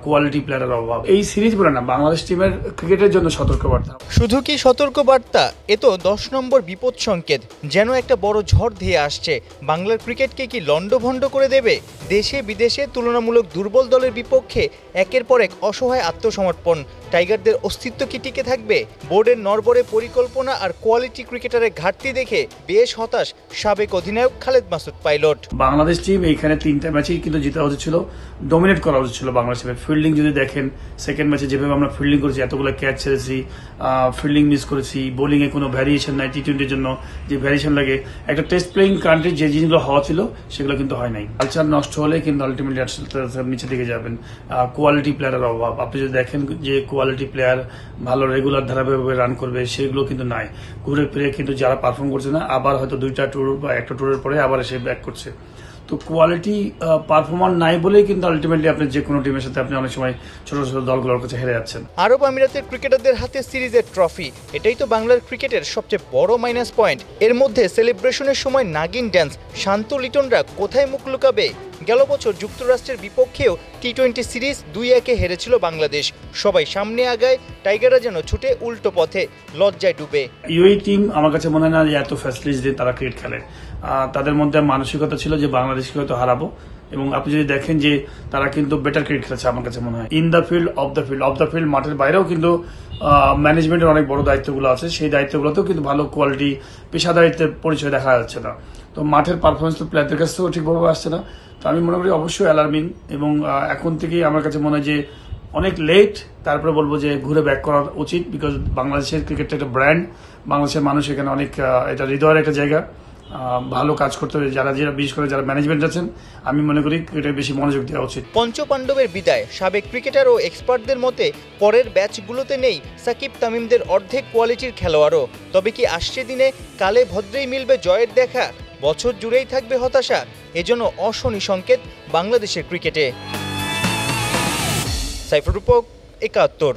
Quality প্লেয়ারের অভাব। এই সিরিজ বলে না, বাংলাদেশ টিমের ক্রিকেটের জন্য সতর্কবার্তা। শুধু কি সতর্কবার্তা, এ তো 10 নম্বর বিপদ সংকেত। যেন একটা বড় ঝড় ধেয়ে আসছে। বাংলার ক্রিকেটকে কি লন্ডভন্ড করে দেবে? দেশে বিদেশে তুলনামূলক দুর্বল দলের বিপক্ষে একের পর এক অসহায় আত্মসমর্পণ। টাইগারদের অস্তিত্ব কি টিকে থাকবে? বোর্ডের নড়বড়ে পরিকল্পনা আর কোয়ালিটি ক্রিকেটারের ঘাটতি দেখে বেশ হতাশ সাবেক অধিনায়ক খালেদ মাসুদ পাইলট। বাংলাদেশ টিম এইখানে 3টা ম্যাচেই কিন্তু জিতা উচিত ছিল, ডমিনেট করা উচিত ছিল বাংলাদেশ টিমের। ফিল্ডিং যদি দেখেন, সেকেন্ড ম্যাচে যেভাবে আমরা ফিল্ডিং করেছি, এতগুলো ক্যাচ ছেড়েছি, ফিল্ডিং মিস করেছি, বোলিং এ কোনো ভ্যারিয়েশন নাই। টি-20 জন্য যে ভ্যারিয়েশন লাগে, একটা টেস্ট প্লেইং কান্ট্রির যে জিনিসগুলো হওয়া ছিল সেগুলো কিন্তু হয় নাই। কালচার নষ্ট হলে কিন্তু আলটিমেটলি নিচে দিকে যাবেন। কোয়ালিটি প্লেয়ারের অভাব। আপনি যদি দেখেন যে কোয়ালিটি প্লেয়ার ভালো রেগুলার ধারাবাহিকভাবে রান করবে, সেগুলো কিন্তু নাই। ঘুরে ফিরে কিন্তু যারা পারফর্ম করছে না, আবার হয়তো 2টা ট্যুর বা একটা ট্যুরের পরে আবার এসে ব্যাক করছে। তো কোয়ালিটি পারফরমার নাই বলেই কিন্তু আলটিমেটলি আপনি যে কোনো টিমের সাথে আপনি অনেক সময় ছোট ছোট দলগুলোর কাছে হেরে যাচ্ছেন। আরব আমিরাতের ক্রিকেটারদের হাতে সিরিজের ট্রফি, এটাই তো বাংলার ক্রিকেটের সবচেয়ে বড় মাইনাস পয়েন্ট। এর মধ্যে সেলিব্রেশনের সময় নাগিন ড্যান্স, শান্ত লিটনরা কোথায় মুখ লুকাবে? গেল বছর যুক্তরাষ্ট্রের বিপক্ষেও টি-20 সিরিজ 2-1 হেরেছিল বাংলাদেশ। সবাই সামনে আগায়, টাইগাররা যেন ছুটে উল্টো পথে, লজ্জায় ডুবে। ইউএই টিম আমার কাছে মনে হয় না যে এত ফ্যাসিলিটিস দিয়ে তারা ক্রিকেট খেলে। তাদের মধ্যে মানসিকতা ছিল যে বাংলাদেশকে হয়তো হারাবো, এবং আপনি যদি দেখেন যে তারা কিন্তু বেটার ক্রিকেট খেলেছে আমার কাছে মনে হয়। In the field, of the field, মাঠের বাইরেও কিন্তু ম্যানেজমেন্টের অনেক বড় দায়িত্বগুলো আছে। সেই দায়িত্বগুলোতেও কিন্তু ভালো কোয়ালিটি পেশাদারিত্বের পরিচয় দেখা যাচ্ছে না। তো মাঠের পারফরমেন্স তো প্লেয়ারদের কাছ থেকেও ঠিকভাবে আসছে না। তো আমি মনে করি অবশ্যই অ্যালার্মিং, এবং এখন থেকেই আমার কাছে মনে হয় যে অনেক লেট। তারপরে বলবো যে ঘুরে ব্যাক করা উচিত, বিকজ বাংলাদেশের ক্রিকেটটা একটা ব্র্যান্ড। বাংলাদেশের মানুষ এখানে অনেক, এটা হৃদয়ের একটা জায়গা। ভালো কাজ করতে হবে যারা বিশেষ করে যারা ম্যানেজমেন্ট আছেন, আমি মনে করি এটা বেশি মনোযোগ দেওয়া উচিত। পঞ্চপাণ্ডবের বিদায়, সাবেক ক্রিকেটার ও এক্সপার্টদের মতে পরের ব্যাচগুলোতে নেই সাকিব তামিমদের অর্ধেক কোয়ালিটির খেলোয়াড়ও। তবে কি আসছে দিনে কালে ভদ্রেই মিলবে জয়ের দেখা? বছর জুড়েই থাকবে হতাশা? এজন্য অশনি সংকেত বাংলাদেশের ক্রিকেটে। সাইফুর রূপক, ৭১।